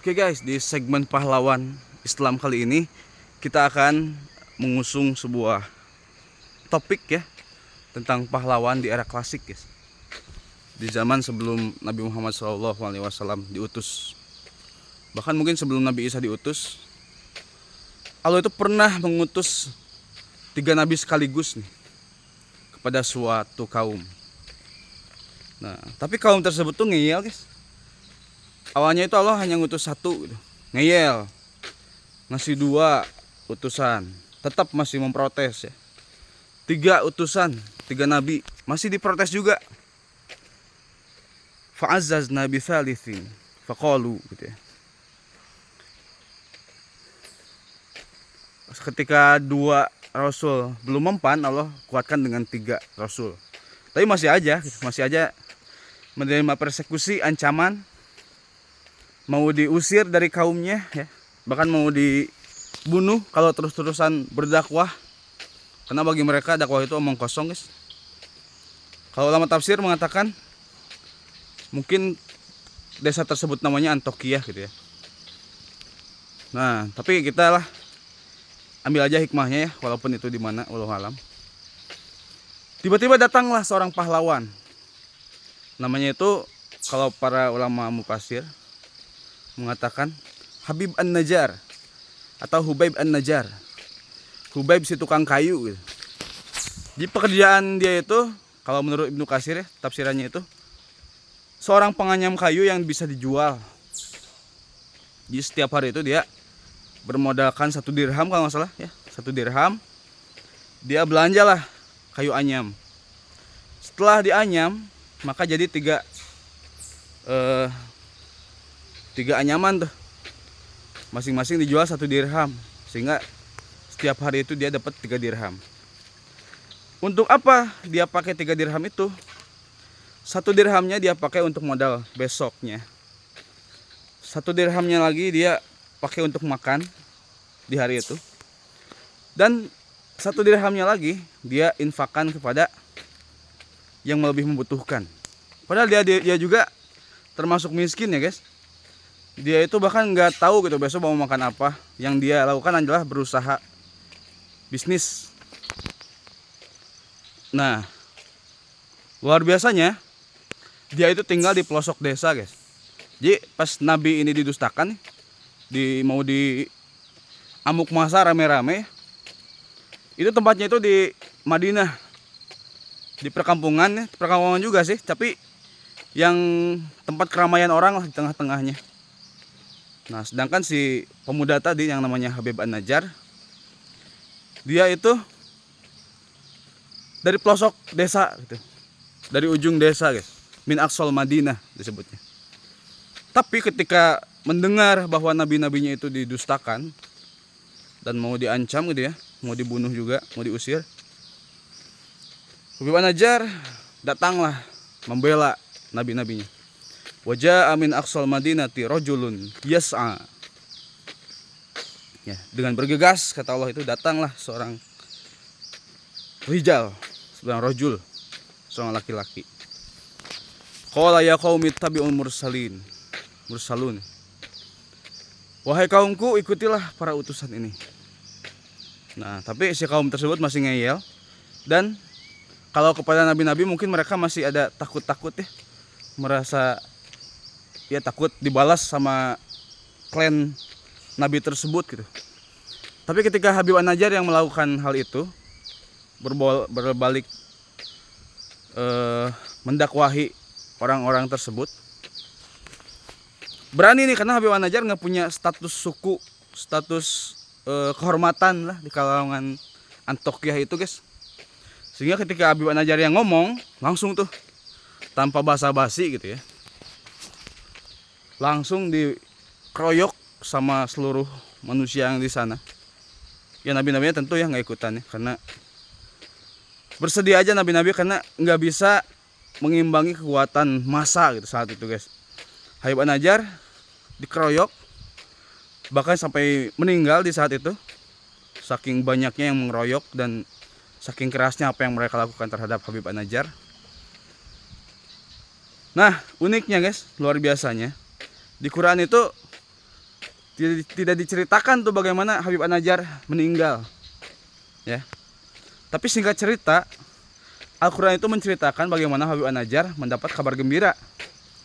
Oke guys, di segmen pahlawan Islam kali ini kita akan mengusung sebuah topik ya tentang pahlawan di era klasik guys. Di zaman sebelum Nabi Muhammad SAW diutus, bahkan mungkin sebelum Nabi Isa diutus, Allah itu pernah mengutus 3 nabi sekaligus nih kepada suatu kaum. Nah, tapi kaum tersebut tuh ngeyel guys. Awalnya itu Allah hanya ngutus 1 gitu. Ngeyel. Ngasih 2 utusan, tetap masih memprotes ya. 3 utusan, 3 nabi masih diprotes juga. Fa'azzazna bi thalithin faqalu gitu ya. Ketika 2 rasul belum mempan, Allah kuatkan dengan 3 rasul. Tapi masih aja menerima persekusi, ancaman, mau diusir dari kaumnya ya, bahkan mau dibunuh kalau terus-terusan berdakwah. Karena bagi mereka dakwah itu omong kosong guys. Kalau ulama tafsir mengatakan mungkin desa tersebut namanya Antioquia gitu ya. Nah, tapi kita lah ambil aja hikmahnya ya, walaupun itu di mana, wallahu alam. Tiba-tiba datanglah seorang pahlawan. Namanya itu kalau para ulama mufasir mengatakan Habib An-Najjar atau Hubaib An-Najjar. Hubaib si tukang kayu gitu. Di pekerjaan dia itu, kalau menurut Ibnu Katsir ya, tafsirannya itu seorang penganyam kayu yang bisa dijual. Jadi setiap hari itu dia bermodalkan 1 dirham kalau nggak salah ya, 1 dirham. Dia belanjalah kayu anyam. Setelah dianyam, maka jadi 3 anyaman tuh. Masing-masing dijual 1 dirham. Sehingga setiap hari itu dia dapat 3 dirham. Untuk apa dia pakai 3 dirham itu? 1 dirhamnya dia pakai untuk modal besoknya. 1 dirhamnya lagi dia pakai untuk makan di hari itu. Dan 1 dirhamnya lagi dia infakkan kepada yang lebih membutuhkan. Padahal dia juga termasuk miskin ya guys. Dia itu bahkan nggak tahu gitu besok mau makan apa. Yang dia lakukan adalah berusaha bisnis. Nah, luar biasanya dia itu tinggal di pelosok desa guys. Jadi pas Nabi ini didustakan, mau di amuk masa rame-rame, itu tempatnya itu di Madinah, di perkampungan juga sih, tapi yang tempat keramaian orang lah di tengah-tengahnya. Nah, sedangkan si pemuda tadi yang namanya Habib An-Najjar, dia itu dari pelosok desa gitu. Dari ujung desa guys. Min aqsal Madinah disebutnya. Tapi ketika mendengar bahwa nabi-nabinya itu didustakan dan mau diancam gitu ya, mau dibunuh juga, mau diusir, Habib An-Najjar datanglah membela nabi-nabinya. Wajah amin aqsal madinati rajulun yas'a. Ya, dengan bergegas kata Allah itu datanglah seorang rijal, seorang rajul, seorang laki-laki. Qala ya qaumi tabi'ul mursalun. Wahai kaumku, ikutilah para utusan ini. Nah, tapi si kaum tersebut masih ngeyel. Dan kalau kepada nabi-nabi mungkin mereka masih ada takut-takut ya. Merasa ya takut dibalas sama klan nabi tersebut gitu. Tapi ketika Habib An-Najjar yang melakukan hal itu, berbalik mendakwahi orang-orang tersebut, berani nih karena Habib An-Najjar nggak punya status suku, status kehormatan lah di kalangan Antioquia itu guys. Sehingga ketika Habib An-Najjar yang ngomong langsung tuh tanpa basa-basi gitu ya, langsung dikeroyok sama seluruh manusia yang di sana. Ya nabi-nabinya tentu ya nggak ikutan ya, karena bersedia aja nabi-nabi karena nggak bisa mengimbangi kekuatan massa gitu saat itu guys. Habib An-Najjar dikeroyok bahkan sampai meninggal di saat itu, saking banyaknya yang mengeroyok dan saking kerasnya apa yang mereka lakukan terhadap Habib An-Najjar. Nah, uniknya guys, luar biasanya di Quran itu tidak diceritakan tuh bagaimana Habib An-Najjar meninggal. Ya. Tapi singkat cerita, Al-Quran itu menceritakan bagaimana Habib An-Najjar mendapat kabar gembira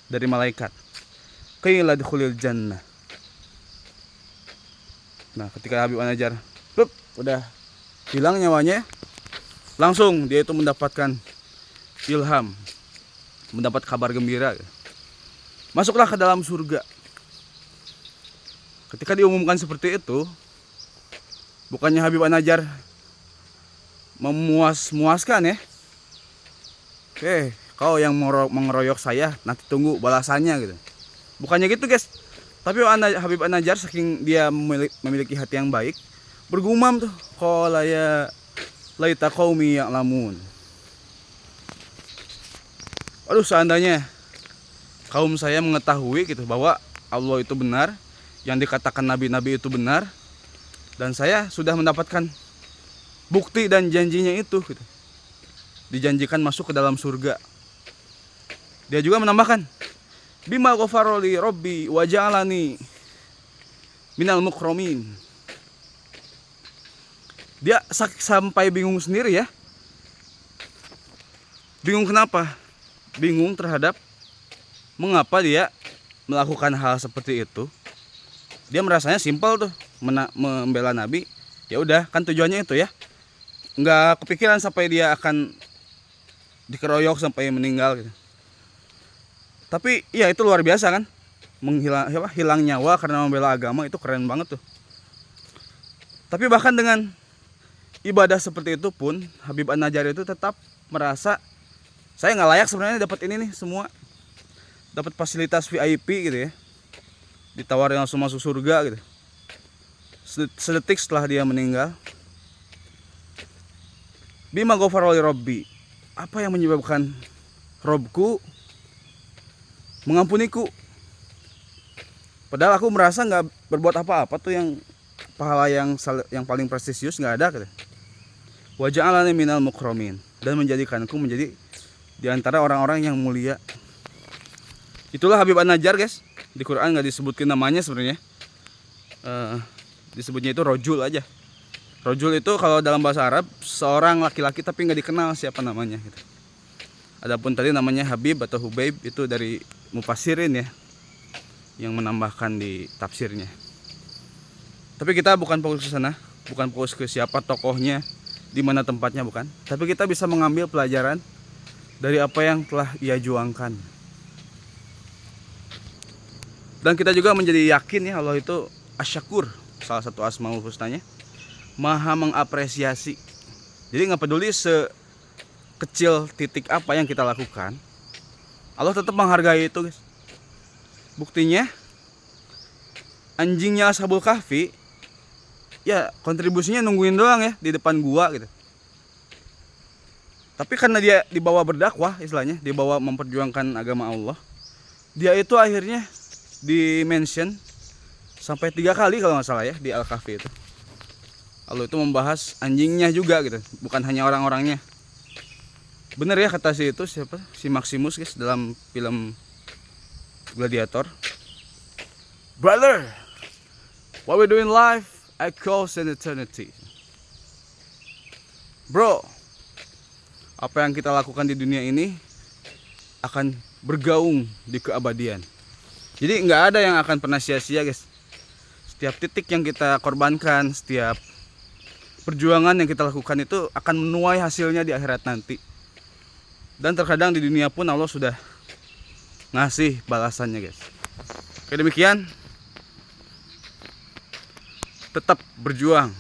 dari malaikat. Qila dkhulil jannah. Nah, ketika Habib An-Najjar udah hilang nyawanya, langsung dia itu mendapatkan ilham, mendapat kabar gembira. Masuklah ke dalam surga. Ketika diumumkan seperti itu, bukannya Habib An-Najjar memuaskan ya. Oke, kau yang mengeroyok saya, nanti tunggu balasannya gitu. Bukannya gitu guys. Tapi Habib An-Najjar saking dia memiliki hati yang baik, bergumam tuh, qala ya laita qaumi ya'lamun. Aduh, seandainya kaum saya mengetahui gitu bahwa Allah itu benar, yang dikatakan nabi-nabi itu benar, dan saya sudah mendapatkan bukti dan janjinya itu gitu. Dijanjikan masuk ke dalam surga. Dia juga menambahkan, bima ghafaroli robbi wa ja'alani minal mukramin. Dia sampai bingung sendiri ya. Bingung kenapa? Bingung terhadap mengapa dia melakukan hal seperti itu. Dia merasanya simpel tuh, membela Nabi. Ya udah, kan tujuannya itu ya. Nggak kepikiran sampai dia akan dikeroyok sampai meninggal gitu. Tapi ya itu luar biasa kan, hilang nyawa karena membela agama, itu keren banget tuh. Tapi bahkan dengan ibadah seperti itu pun Habib An-Najjar itu tetap merasa saya nggak layak sebenarnya dapat ini nih semua, dapat fasilitas VIP gitu ya, ditawarin langsung masuk surga gitu. Sedetik setelah dia meninggal, bima ghafaroli robbi, apa yang menyebabkan Robku mengampuniku, padahal aku merasa nggak berbuat apa-apa tuh, yang pahala yang paling prestisius nggak ada gitu. Wa ja'alani minal mukramin, dan menjadikanku menjadi di antara orang-orang yang mulia. Itulah Habib An-Najjar guys. Di Quran nggak disebutkan namanya sebenarnya, disebutnya itu rojul aja. Rojul itu kalau dalam bahasa Arab seorang laki-laki tapi nggak dikenal siapa namanya gitu. Adapun tadi namanya Habib atau Hubaib itu dari mufassirin ya, yang menambahkan di tafsirnya. Tapi kita bukan fokus ke sana, bukan fokus ke siapa tokohnya, di mana tempatnya, bukan. Tapi kita bisa mengambil pelajaran dari apa yang telah ia juangkan. Dan kita juga menjadi yakin ya, Allah itu Asy-Syakur, salah satu Asmaul Husnanya, Maha mengapresiasi. Jadi nggak peduli sekecil titik apa yang kita lakukan, Allah tetap menghargai itu guys. Buktinya anjingnya Ashabul Kahfi ya kontribusinya nungguin doang ya di depan gua gitu. Tapi karena dia dibawa berdakwah, istilahnya dibawa memperjuangkan agama Allah, dia itu akhirnya di-mention sampai 3 kali kalau nggak salah ya di Al-Kahfi itu. Allah itu membahas anjingnya juga gitu, bukan hanya orang-orangnya. Bener ya kata si itu, siapa? Si Maximus guys, dalam film Gladiator. Brother, what we do in life echoes in eternity. Bro, apa yang kita lakukan di dunia ini akan bergaung di keabadian. Jadi nggak ada yang akan pernah sia-sia guys. Setiap titik yang kita korbankan, setiap perjuangan yang kita lakukan itu akan menuai hasilnya di akhirat nanti. Dan terkadang di dunia pun Allah sudah ngasih balasannya guys. Oke, demikian. Tetap berjuang.